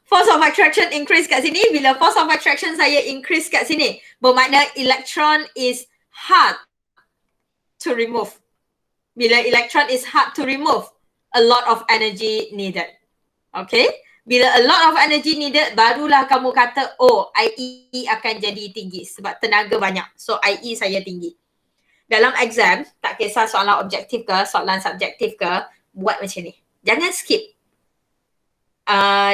Force of attraction increase kat sini. Bila force of attraction saya increase kat sini, bermakna electron is hard to remove. Bila electron is hard to remove, a lot of energy needed. Okay? Bila a lot of energy needed, barulah kamu kata, oh, IE akan jadi tinggi sebab tenaga banyak. So, IE saya tinggi. Dalam exam, tak kisah soalan objektif ke, soalan subjektif ke, buat macam ni. Jangan skip.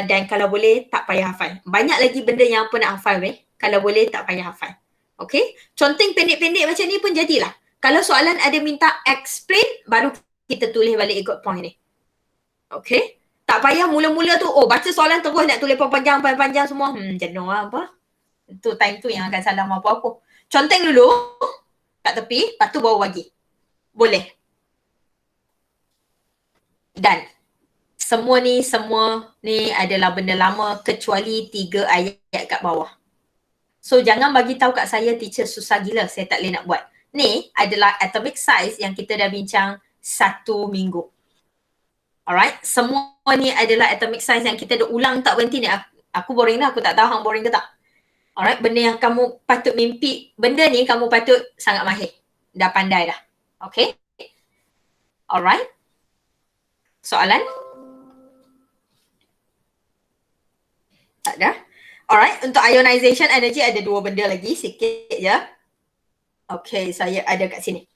Dan kalau boleh, tak payah hafal. Banyak lagi benda yang apa nak hafal, Kalau boleh, tak payah hafal. Okay? Conteng pendek-pendek macam ni pun jadilah. Kalau soalan ada minta explain, baru kita tulis balik ikut point ni. Okay? Tak payah mula-mula tu, oh baca soalan terus nak tulis panjang-panjang semua. Jenuh lah apa. Tu time tu yang akan salah apa-apa. Conteng dulu kat tepi, lepas tu baru bagi. Boleh. Dan semua ni adalah benda lama kecuali 3 ayat kat bawah. So jangan bagi tahu kat saya teacher susah gila, saya tak boleh nak buat. Ni adalah atomic size yang kita dah bincang 1 minggu. Alright, semua ni adalah atomic size yang kita dah ulang tak berhenti ni. Aku boring dah, aku tak tahu hang boring ke tak. Alright, benda yang kamu patut mimpi, benda ni kamu patut sangat mahir. Dah pandai dah. Okay? Alright. Soalan? Tak ada? Alright, untuk ionization energy ada 2 benda lagi, sikit je. Okay, saya ada kat sini.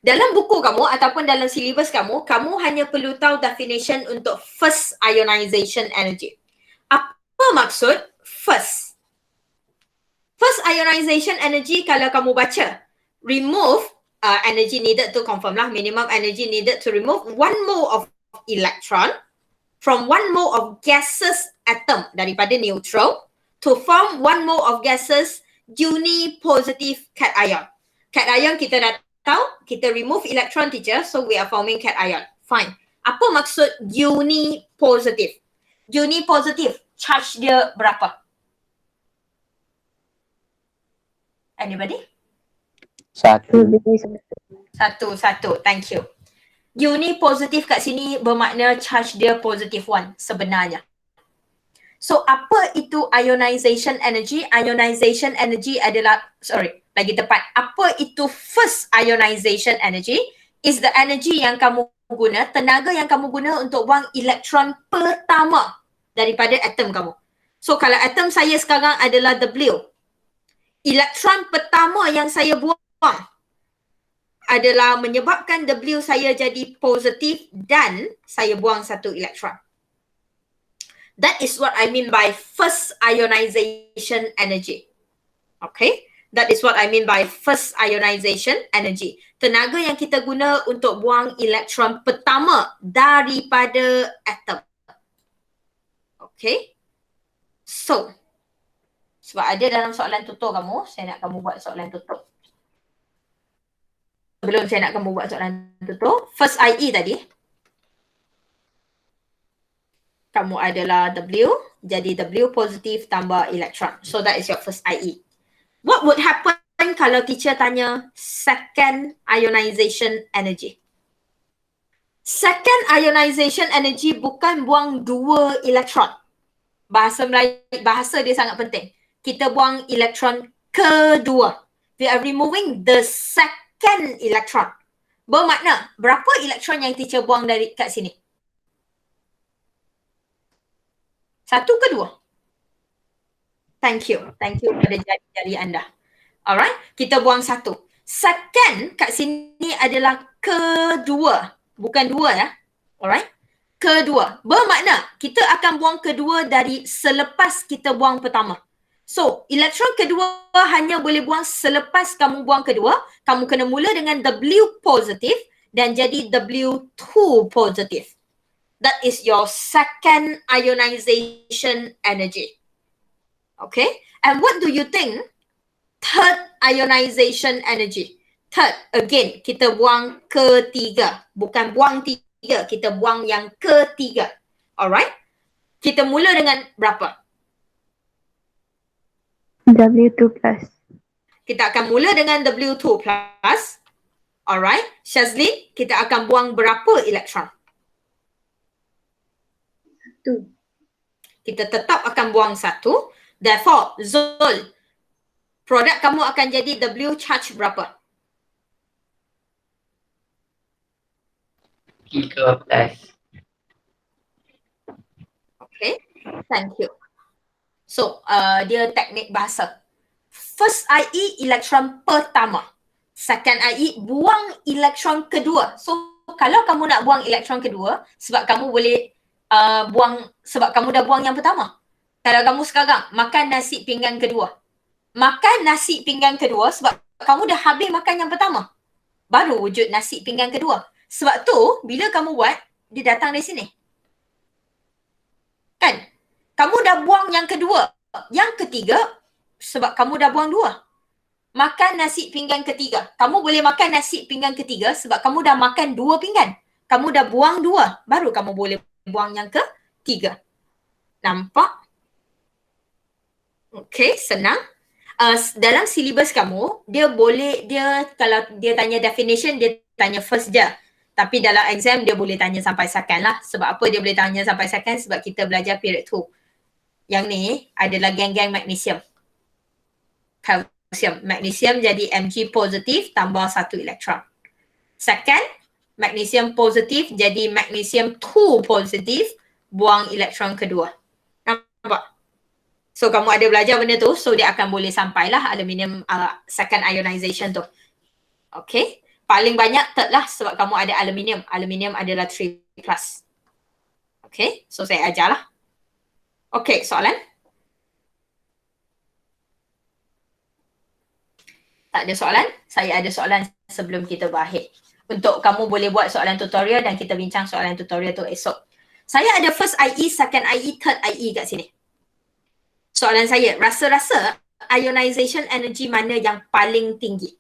Dalam buku kamu ataupun dalam silibus kamu, kamu hanya perlu tahu definition untuk first ionization energy. Apa maksud first? ionization energy kalau kamu baca, remove energy needed to confirm lah, minimum energy needed to remove 1 mole of electron from 1 mole of gaseous atom daripada neutral to form 1 mole of gases unipositive cation. Cation kita dah tahu, kita remove electron teacher, so we are forming cation. Fine. Apa maksud unipositive? Unipositive, charge dia berapa? Anybody? Satu. Satu. Thank you. Uni positif kat sini bermakna charge dia positive 1 sebenarnya. So apa itu ionization energy? Ionization energy adalah, lagi tepat. Apa itu first ionization energy? Is the energy yang kamu guna, tenaga yang kamu guna untuk buang elektron pertama daripada atom kamu. So kalau atom saya sekarang adalah W, elektron pertama yang saya buang adalah menyebabkan W saya jadi positif dan saya buang 1 elektron. That is what I mean by first ionization energy. Okay? That is what I mean by first ionization energy. Tenaga yang kita guna untuk buang elektron pertama daripada atom. Okay? So, sebab ada dalam soalan tutur kamu, saya nak kamu buat soalan tutur. Sebelum saya nak kamu buat soalan tutur, first IE tadi, kamu adalah W, jadi W positif tambah elektron. So that is your first IE. What would happen kalau teacher tanya second ionization energy? Second ionization energy bukan buang 2 elektron. Bahasa Melayu, bahasa dia sangat penting. Kita buang elektron kedua. We are removing the second electron. Bermakna, berapa elektron yang teacher buang dari kat sini? 1 ke 2? Thank you. Thank you pada jari-jari anda. Alright, kita buang 1. Second kat sini adalah kedua. Bukan 2 ya. Alright. Kedua. Bermakna, kita akan buang kedua dari selepas kita buang pertama. So, elektron kedua hanya boleh buang selepas kamu buang kedua. Kamu kena mula dengan W positif dan jadi W2 positif. That is your second ionization energy. Okay? And what do you think third ionization energy? Third, again, kita buang ketiga. Bukan buang 3, kita buang yang ketiga. Alright? Kita mula dengan berapa? W2 plus. Kita akan mula dengan W2 plus. Alright. Shazlin, kita akan buang berapa elektron? 1. Kita tetap akan buang 1. Therefore, Zul, produk kamu akan jadi W charge berapa? 3 plus. Okay. Thank you. So, dia teknik bahasa. First IE, elektron pertama. Second IE, buang elektron kedua. So, kalau kamu nak buang elektron kedua, sebab kamu boleh sebab kamu dah buang yang pertama. Kalau kamu sekarang makan nasi pinggan kedua. Makan nasi pinggan kedua sebab kamu dah habis makan yang pertama. Baru wujud nasi pinggan kedua. Sebab tu, bila kamu buat, dia datang dari sini. Kan? Kamu dah buang yang kedua. Yang ketiga, sebab kamu dah buang 2. Makan nasi pinggan ketiga. Kamu boleh makan nasi pinggan ketiga sebab kamu dah makan 2 pinggan. Kamu dah buang 2. Baru kamu boleh buang yang ketiga. Nampak? Okay, senang. Dalam silibus kamu, kalau dia tanya definition, dia tanya first je. Tapi dalam exam, dia boleh tanya sampai second lah. Sebab apa dia boleh tanya sampai second? Sebab kita belajar period 2. Yang ni adalah geng-geng magnesium. Calcium. Magnesium jadi Mg positif tambah 1 elektron. Second, magnesium positif jadi magnesium 2 positif, buang elektron kedua. Nampak? So kamu ada belajar benda tu, so dia akan boleh sampailah aluminium second ionization tu. Okay. Paling banyak third lah sebab kamu ada aluminium. Aluminium adalah 3+. Okay. So saya ajarlah. Okay, soalan? Tak ada soalan? Saya ada soalan sebelum kita berakhir. Untuk kamu boleh buat soalan tutorial dan kita bincang soalan tutorial tu esok. Saya ada first IE, second IE, third IE kat sini. Soalan saya, rasa-rasa ionization energy mana yang paling tinggi?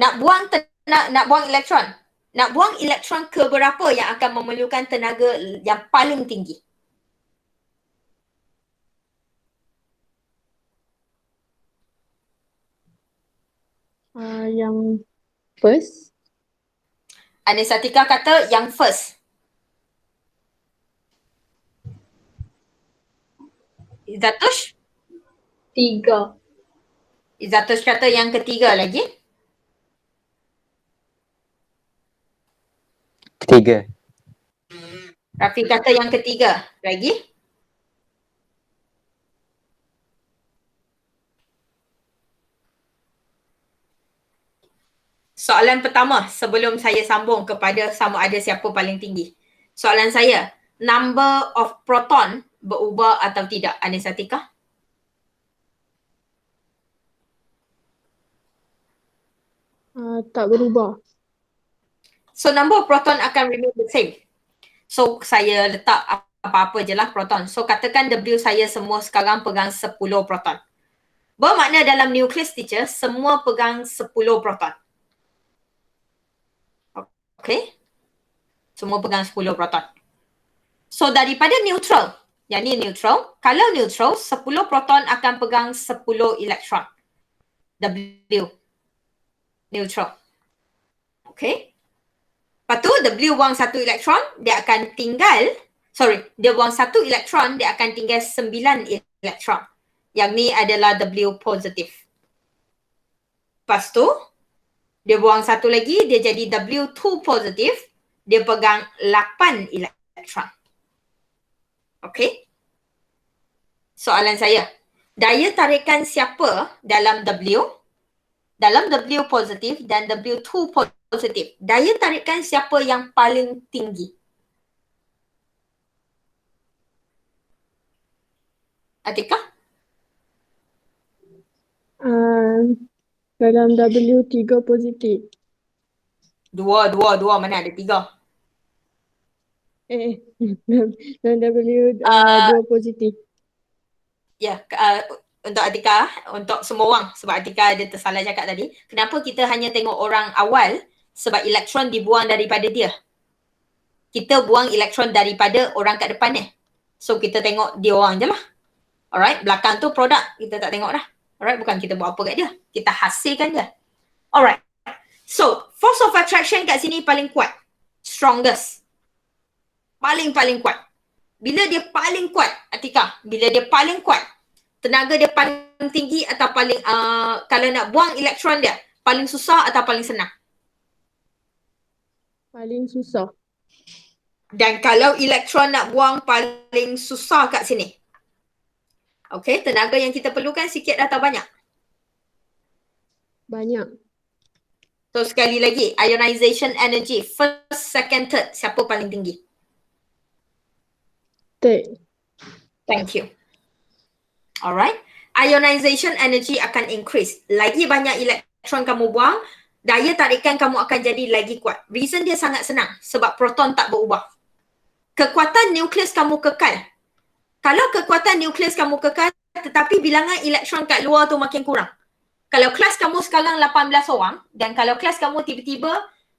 Nak buang elektron. Nak buang elektron ke berapa yang akan memerlukan tenaga yang paling tinggi? Yang first. Anisatika kata yang first. Izatush? 3. Izatush kata yang ketiga lagi. Ketiga. Rafi kata yang ketiga. Lagi? Soalan pertama sebelum saya sambung kepada sama ada siapa paling tinggi. Soalan saya, number of proton berubah atau tidak? Anisatika? Tak berubah. So number of proton akan remain the same. So saya letak apa-apa je lah proton. So katakan W saya semua sekarang pegang 10 proton. Bermakna dalam nukleus teacher semua pegang 10 proton. Okay. Semua pegang 10 proton. So daripada neutral, yang ni neutral, kalau neutral 10 proton akan pegang 10 elektron. W. Neutral. Okay. Lepas tu W buang 1 elektron, dia akan tinggal, dia buang 1 elektron, dia akan tinggal 9 elektron. Yang ni adalah W positif. Lepas tu, dia buang 1 lagi, dia jadi W2 positif, dia pegang 8 elektron. Okay. Soalan saya, daya tarikan siapa dalam W? Dalam W positif dan W2 positif, daya tarikan siapa yang paling tinggi? Atika? Dalam W3 positif. Dua, mana ada 3? Dalam W2 positif. Ya, untuk Atika, untuk semua orang, sebab Atika ada tersalah cakap tadi, kenapa kita hanya tengok orang awal? Sebab elektron dibuang daripada dia. Kita buang elektron daripada orang kat depan ni. So kita tengok dia orang je lah. Alright, belakang tu produk, kita tak tengok dah. Alright, bukan kita buat apa kat dia. Kita hasilkan je. Alright, so force of attraction kat sini paling kuat. Strongest. Paling kuat. Bila dia paling kuat, Atika, bila dia paling kuat, tenaga dia paling tinggi atau paling, kalau nak buang elektron dia, paling susah atau paling senang? Paling susah. Dan kalau elektron nak buang paling susah kat sini. Okay, tenaga yang kita perlukan sikit atau banyak? Banyak. So sekali lagi, ionization energy, first, second, third, siapa paling tinggi? Third. Thank you. Alright, ionization energy akan increase. Lagi banyak elektron kamu buang, daya tarikan kamu akan jadi lagi kuat. Reason dia sangat senang, sebab proton tak berubah. Kekuatan nukleus kamu kekal. Kalau kekuatan nukleus kamu kekal, tetapi bilangan elektron kat luar tu makin kurang. Kalau kelas kamu sekarang 18 orang, dan kalau kelas kamu tiba-tiba,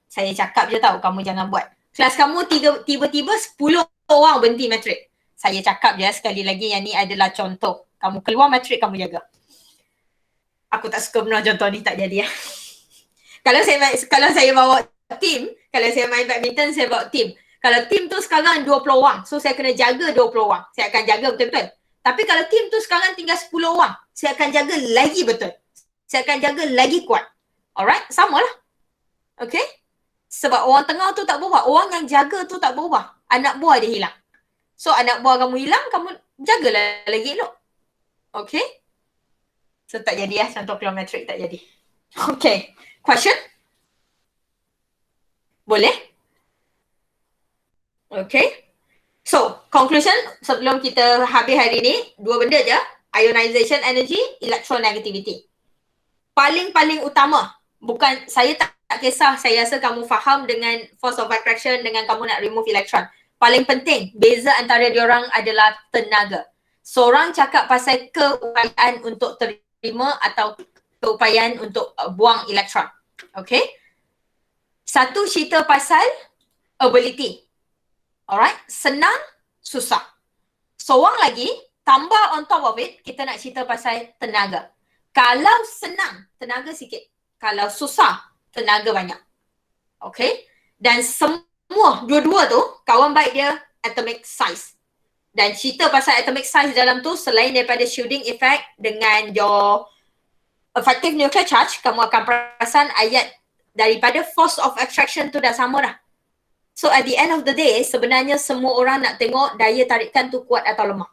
saya cakap je tahu, kamu jangan buat. Kelas kamu tiba-tiba 10 orang berhenti matrik. Saya cakap je sekali lagi, yang ni adalah contoh. Kamu keluar matrik, kamu jaga. Aku tak suka benar contoh ni, tak jadi ya. Kalau saya bawa tim, kalau saya main badminton, saya bawa tim. Kalau tim tu sekarang 20 orang, so saya kena jaga 20 orang. Saya akan jaga betul-betul. Tapi kalau tim tu sekarang tinggal 10 orang, saya akan jaga lagi betul. Saya akan jaga lagi kuat. Alright, sama lah. Okay? Sebab orang tengah tu tak berubah. Orang yang jaga tu tak berubah. Anak buah dia hilang. So anak buah kamu hilang, kamu jagalah lagi elok. Okay? So tak jadi contoh kilometrik tak jadi. Okay. Question? Boleh? Okay. So, conclusion sebelum kita habis hari ni, dua benda je, ionization energy, electronegativity. Paling utama, bukan saya tak kisah, saya rasa kamu faham dengan force of attraction dengan kamu nak remove electron. Paling penting, beza antara diorang adalah tenaga. Seorang cakap pasal keupayaan untuk terima atau keupayaan untuk buang elektron. Okay? Satu cerita pasal ability. Alright? Senang, susah. Seorang lagi, tambah on top of it, kita nak cerita pasal tenaga. Kalau senang, tenaga sikit. Kalau susah, tenaga banyak. Okay? Dan semua, dua-dua tu, kawan baik dia atomic size. Dan cerita pasal atomic size dalam tu, selain daripada shielding effect dengan your effective nuclear charge, kamu akan perasan ayat daripada force of attraction tu dah sama dah. So at the end of the day, sebenarnya semua orang nak tengok daya tarikan tu kuat atau lemah.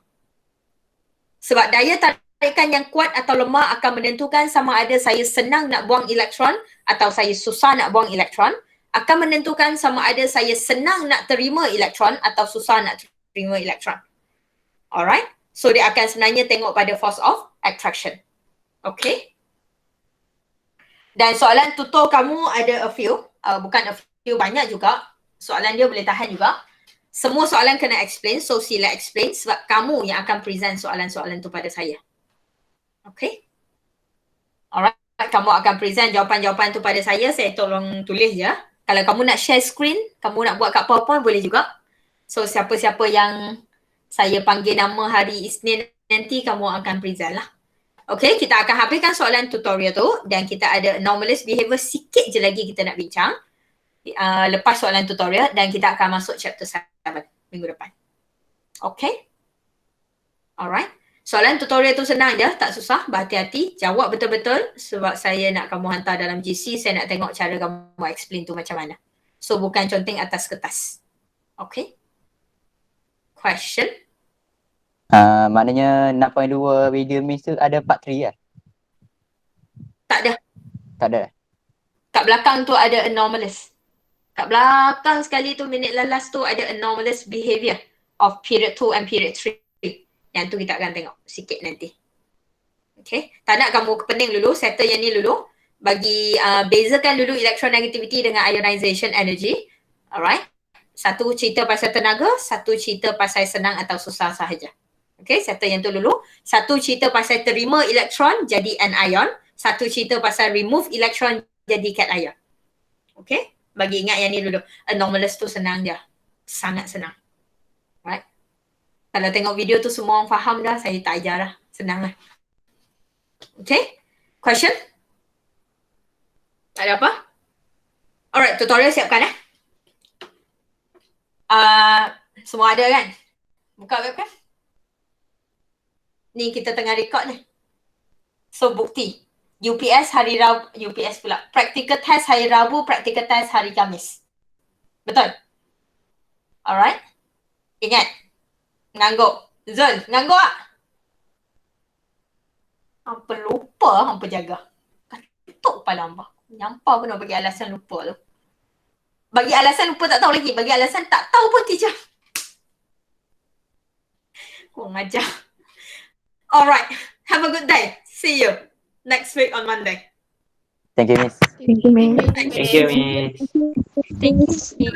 Sebab daya tarikan yang kuat atau lemah akan menentukan sama ada saya senang nak buang elektron atau saya susah nak buang elektron, akan menentukan sama ada saya senang nak terima elektron atau susah nak terima elektron. Alright? So dia akan sebenarnya tengok pada force of attraction. Okay? Dan soalan tutor kamu ada a few, bukan a few, banyak juga. Soalan dia boleh tahan juga. Semua soalan kena explain, so sila explain sebab kamu yang akan present soalan-soalan tu pada saya. Okay? Alright, kamu akan present jawapan-jawapan tu pada saya tolong tulis je. Kalau kamu nak share screen, kamu nak buat kat PowerPoint boleh juga. So siapa-siapa yang saya panggil nama hari Isnin nanti, kamu akan present lah. Okay, kita akan habiskan soalan tutorial tu dan kita ada anomalous behavior sikit je lagi kita nak bincang. Lepas soalan tutorial dan kita akan masuk chapter 7 minggu depan. Okay? Alright. Soalan tutorial tu senang je, tak susah, berhati-hati, jawab betul-betul sebab saya nak kamu hantar dalam GC, saya nak tengok cara kamu explain tu macam mana. So bukan conteng atas kertas. Okay? Question? Maknanya 6.2 video miss tu ada part 3 lah? Tak ada. Tak ada. Kat belakang tu ada anomalous. Kat belakang sekali tu minit lalas tu ada anomalous behavior of period 2 and period 3. Yang tu kita akan tengok sikit nanti. Okay. Tak nak kamu pening dulu, settle yang ni dulu. Bagi bezakan dulu electronegativity dengan ionization energy. Alright. Satu cerita pasal tenaga, satu cerita pasal senang atau susah sahaja. Okay, settle yang tu dulu. Satu cerita pasal terima elektron jadi anion. Satu cerita pasal remove elektron jadi cation. Okay, bagi ingat yang ni dulu. Anomalous tu senang je. Sangat senang. Right. Kalau tengok video tu semua orang faham dah, saya tak ajar lah. Senang lah. Okay, question? Tak ada apa? Alright, tutorial siapkan semua ada kan? Buka webcam. Ni kita tengah record ni. So bukti. UPS hari Rabu, UPS pula. Practical test hari Rabu, practical test hari Khamis. Betul? Alright. Ingat. Ngangguk. Zul, ngangguk tak? Hampa lupa, hampa jaga. Ketuk kepala hampa. Nyampau pun nak bagi alasan lupa tu. Bagi alasan lupa tak tahu lagi. Bagi alasan tak tahu pun teacher. Kurang ajar. Alright. Have a good day. See you next week on Monday. Thank you, miss. Thank you, ma'am. Thank you, miss. Thank you.